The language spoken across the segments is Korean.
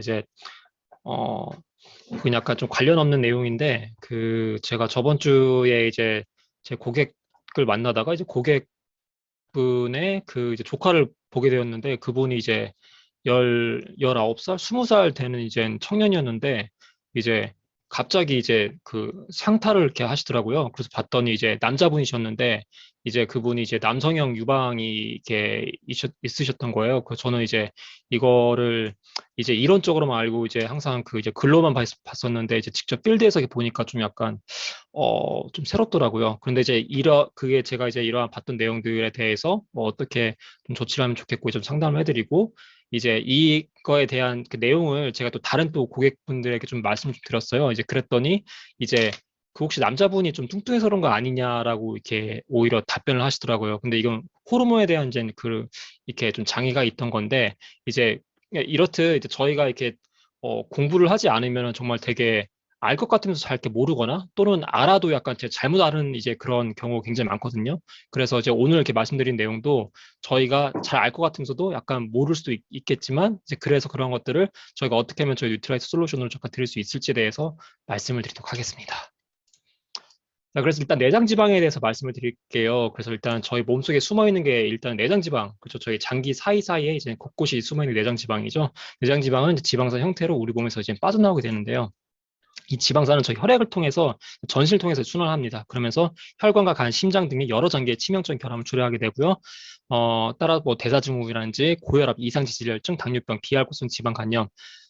이제 그건 약간 좀 관련 없는 내용인데 제가 저번 주에 이제 제 고객을 만나다가 이제 고객분의 이제 조카를 보게 되었는데 그분이 이제 19살, 20살 되는 이제 청년이었는데 이제 갑자기 이제 상타를 이렇게 하시더라고요. 그래서 봤더니 이제 남자분이셨는데 이제 그분이 이제 남성형 유방이 이렇게 있으셨던 거예요. 그래서 저는 이제 이거를 이제 이론적으로만 알고 이제 항상 이제 글로만 봤었는데 이제 직접 필드에서 보니까 좀 약간 좀 새롭더라고요. 그런데 이제 그게 제가 이제 이러한 봤던 내용들에 대해서 뭐 어떻게 좀 조치를 하면 좋겠고 좀 상담을 해드리고 이제 이거에 대한 그 내용을 제가 또 다른 또 고객분들에게 좀 말씀 좀 드렸어요. 이제 그랬더니 이제 혹시 남자분이 좀 뚱뚱해서 그런 거 아니냐라고 이렇게 오히려 답변을 하시더라고요. 근데 이건 호르몬에 대한 이제 이렇게 좀 장애가 있던 건데 이제 이렇듯 이제 저희가 이렇게 공부를 하지 않으면 정말 되게 알 것 같으면서 잘 이렇게 모르거나 또는 알아도 약간 제 잘못 아는 이제 그런 경우가 굉장히 많거든요. 그래서 이제 오늘 이렇게 말씀드린 내용도 저희가 잘 알 것 같으면서도 약간 모를 수도 겠지만 이제 그래서 그런 것들을 저희가 어떻게 하면 저희 뉴트라이트 솔루션으로 잠깐 드릴 수 있을지에 대해서 말씀을 드리도록 하겠습니다. 자, 그래서 일단 내장 지방에 대해서 말씀을 드릴게요. 그래서 일단 저희 몸속에 숨어 있는 게 일단 내장 지방, 그렇죠? 저희 장기 사이사이에 이제 곳곳이 숨어 있는 내장 지방이죠. 내장 지방은 이제 지방산 형태로 우리 몸에서 이제 빠져나오게 되는데요. 이 지방산은 저희 혈액을 통해서 전신을 통해서 순환합니다. 그러면서 혈관과 간, 심장 등의 여러 장기의 치명적인 결함을 초래하게 되고요. 따라 뭐 대사증후군이라든지 고혈압, 이상지질혈증, 당뇨병, 비알코올성 지방 간염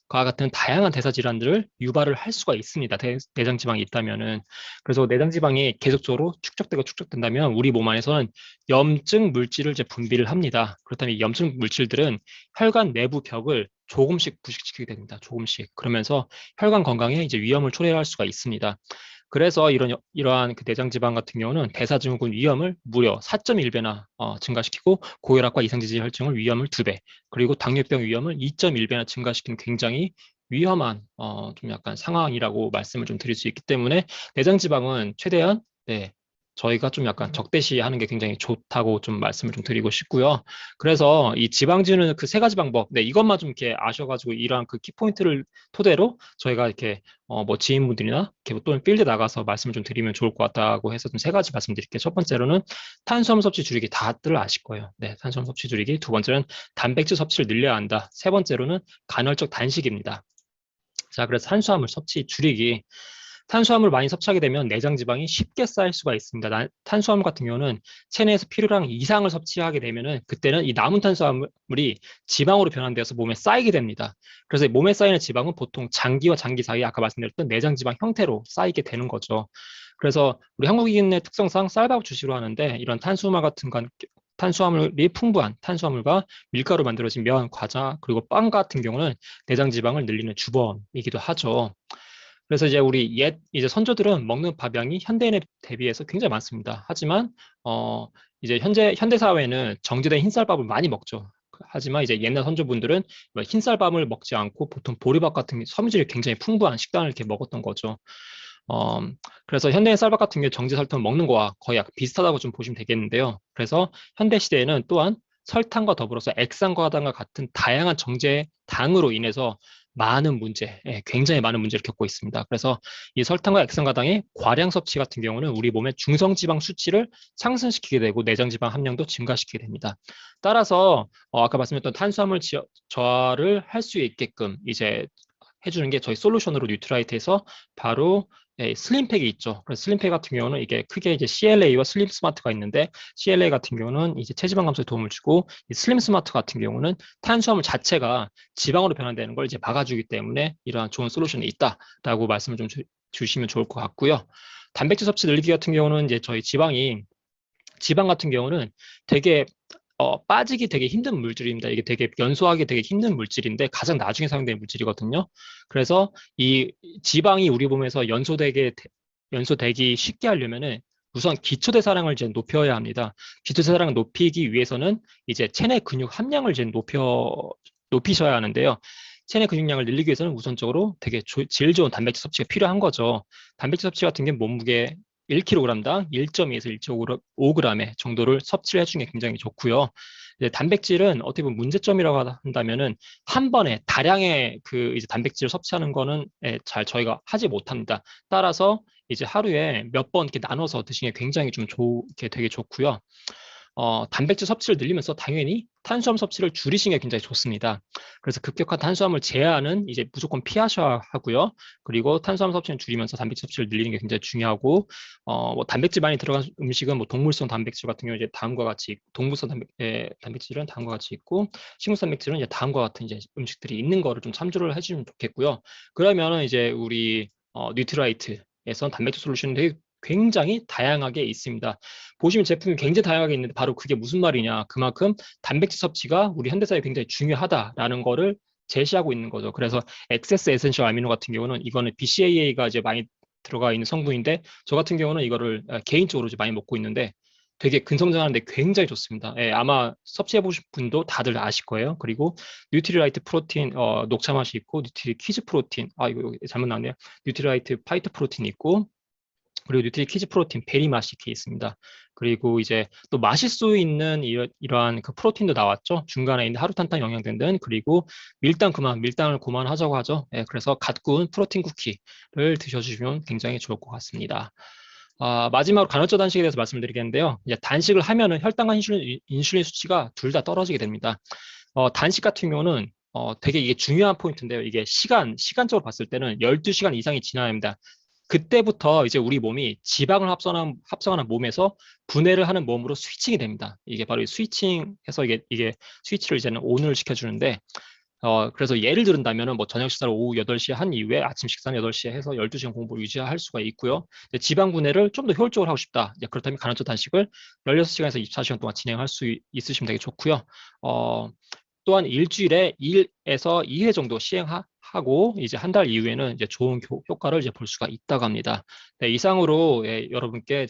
과 같은 다양한 대사 질환들을 유발을 할 수가 있습니다. 내장 지방이 있다면은. 그래서 내장 지방이 계속적으로 축적된다면 우리 몸 안에서는 염증 물질을 이제 분비를 합니다. 그렇다면 이 염증 물질들은 혈관 내부 벽을 조금씩 부식시키게 됩니다. 조금씩. 그러면서 혈관 건강에 이제 위험을 초래할 수가 있습니다. 그래서 이러한 내장 지방 같은 경우는 대사증후군 위험을 무려 4.1배나 증가시키고 고혈압과 이상지질 혈증을 위험을 2배, 그리고 당뇨병 위험을 2.1배나 증가시키는 굉장히 위험한 좀 약간 상황이라고 말씀을 좀 드릴 수 있기 때문에 내장 지방은 최대한 네, 저희가 좀 약간 적대시하는 게 굉장히 좋다고 좀 말씀을 좀 드리고 싶고요. 그래서 이 지방지는 그 세 가지 방법, 네, 이것만 좀 이렇게 아셔가지고 이러한 그 키포인트를 토대로 저희가 이렇게 뭐 지인분들이나 이렇게 또는 필드 나가서 말씀을 좀 드리면 좋을 것 같다고 해서 좀 세 가지 말씀드릴게요. 첫 번째로는 탄수화물 섭취 줄이기, 다들 아실 거예요. 네, 탄수화물 섭취 줄이기. 두 번째는 단백질 섭취를 늘려야 한다. 세 번째로는 간헐적 단식입니다. 자, 그래서 탄수화물 섭취 줄이기. 탄수화물 많이 섭취하게 되면 내장 지방이 쉽게 쌓일 수가 있습니다. 탄수화물 같은 경우는 체내에서 필요량 이상을 섭취하게 되면은 그때는 이 남은 탄수화물이 지방으로 변환되어서 몸에 쌓이게 됩니다. 그래서 몸에 쌓이는 지방은 보통 장기와 장기 사이에 아까 말씀드렸던 내장 지방 형태로 쌓이게 되는 거죠. 그래서 우리 한국인의 특성상 쌀밥 주시로 하는데 이런 탄수화물이 풍부한 탄수화물과 밀가루 만들어진 면, 과자, 그리고 빵 같은 경우는 내장 지방을 늘리는 주범이기도 하죠. 그래서 이제 우리 이제 선조들은 먹는 밥량이 현대인에 대비해서 굉장히 많습니다. 하지만 이제 현대 사회는 정제된 흰쌀밥을 많이 먹죠. 하지만 이제 옛날 선조분들은 뭐 흰쌀밥을 먹지 않고 보통 보리밥 같은 섬유질이 굉장히 풍부한 식단을 이렇게 먹었던 거죠. 어, 그래서 현대인 쌀밥 같은 경우 정제 설탕을 먹는 거와 거의 약 비슷하다고 좀 보시면 되겠는데요. 그래서 현대 시대에는 또한 설탕과 더불어서 액상과당과 같은 다양한 정제 당으로 인해서 많은 문제, 굉장히 많은 문제를 겪고 있습니다. 그래서 이 설탕과 액상과당의 과량 섭취 같은 경우는 우리 몸의 중성지방 수치를 상승시키게 되고 내장지방 함량도 증가시키게 됩니다. 따라서 아까 말씀드렸던 탄수화물 저하를 할 수 있게끔 이제 해주는 게 저희 솔루션으로 뉴트라이트에서 바로 슬림팩이 있죠. 그래서 슬림팩 같은 경우는 이게 크게 이제 CLA와 슬림 스마트가 있는데 CLA 같은 경우는 이제 체지방 감소에 도움을 주고 이 슬림 스마트 같은 경우는 탄수화물 자체가 지방으로 변환되는 걸 이제 막아주기 때문에 이러한 좋은 솔루션이 있다라고 말씀을 좀 주시면 좋을 것 같고요. 단백질 섭취 늘리기 같은 경우는 이제 저희 지방 같은 경우는 되게 빠지기 되게 힘든 물질입니다. 이게 되게 연소하기 되게 힘든 물질인데 가장 나중에 사용되는 물질이거든요. 그래서 이 지방이 우리 몸에서 연소되기 쉽게 하려면은 우선 기초대사량을 이제 높여야 합니다. 기초대사량을 높이기 위해서는 이제 체내 근육 함량을 이제 높이셔야 하는데요. 체내 근육량을 늘리기 위해서는 우선적으로 되게 질 좋은 단백질 섭취가 필요한 거죠. 단백질 섭취 같은 게 몸무게 1kg당 1.2에서 1.5g 정도를 섭취를 해주는 게 굉장히 좋고요. 이제 단백질은 어떻게 보면 문제점이라고 한다면은 한 번에 다량의 그 이제 단백질을 섭취하는 거는 잘 저희가 하지 못합니다. 따라서 이제 하루에 몇 번 이렇게 나눠서 드시는 게 굉장히 좀 좋게 되게 좋고요. 단백질 섭취를 늘리면서 당연히 탄수화물 섭취를 줄이시는 게 굉장히 좋습니다. 그래서 급격한 탄수화물 제한은 이제 무조건 피하셔야 하고요. 그리고 탄수화물 섭취는 줄이면서 단백질 섭취를 늘리는 게 굉장히 중요하고, 뭐 단백질 많이 들어간 음식은 뭐 동물성 단백질 같은 경우 이제 다음과 같이 동물성 단백질은 다음과 같이 있고, 식물성 단백질은 이제 다음과 같은 이제 음식들이 있는 거를 좀 참조를 해주면 좋겠고요. 그러면은 이제 우리 뉴트라이트에서 단백질 솔루션이 굉장히 다양하게 있습니다. 보시면 제품이 굉장히 다양하게 있는데 바로 그게 무슨 말이냐. 그만큼 단백질 섭취가 우리 현대사회에 굉장히 중요하다라는 거를 제시하고 있는 거죠. 그래서 액세스 에센셜 아미노 같은 경우는 이거는 BCAA가 이제 많이 들어가 있는 성분인데 저 같은 경우는 이거를 개인적으로 이제 많이 먹고 있는데 되게 근성장하는데 굉장히 좋습니다. 예, 아마 섭취해 보신 분도 다들 아실 거예요. 그리고 뉴트리라이트 프로틴 녹차 맛이 있고 뉴트리 키즈 프로틴 이거 잘못 나왔네요. 뉴트리라이트 파이터 프로틴이 있고 그리고 뉴트리 키즈 프로틴 베리 맛이 이렇게 있습니다. 그리고 이제 또 마실 수 있는 이러한 그 프로틴도 나왔죠. 중간에 있는 하루탄탄 영양 등등. 그리고 밀당을 그만하자고 하죠. 예, 그래서 갓 구운 프로틴 쿠키를 드셔주시면 굉장히 좋을 것 같습니다. 마지막으로 간헐적 단식에 대해서 말씀드리겠는데요. 이제 단식을 하면은 혈당과 인슐린 수치가 둘 다 떨어지게 됩니다. 단식 같은 경우는 되게 이게 중요한 포인트인데요. 이게 시간적으로 봤을 때는 12시간 이상이 지나야 합니다. 그때부터 이제 우리 몸이 지방을 합성하는 몸에서 분해를 하는 몸으로 스위칭이 됩니다. 이게 바로 스위칭해서 이게 스위치를 이제는 ON을 시켜주는데, 그래서 예를 들은다면은 뭐 저녁 식사를 오후 8시에 한 이후에 아침 식사는 8시에 해서 12시간 공복을 유지할 수가 있고요. 지방 분해를 좀 더 효율적으로 하고 싶다. 그렇다면 간헐적 단식을 16시간에서 24시간 동안 진행할 수 있으시면 되게 좋고요. 또한 일주일에 1에서 2회 정도 시행하고 이제 한 달 이후에는 이제 좋은 효과를 이제 볼 수가 있다고 합니다. 네, 이상으로 여러분께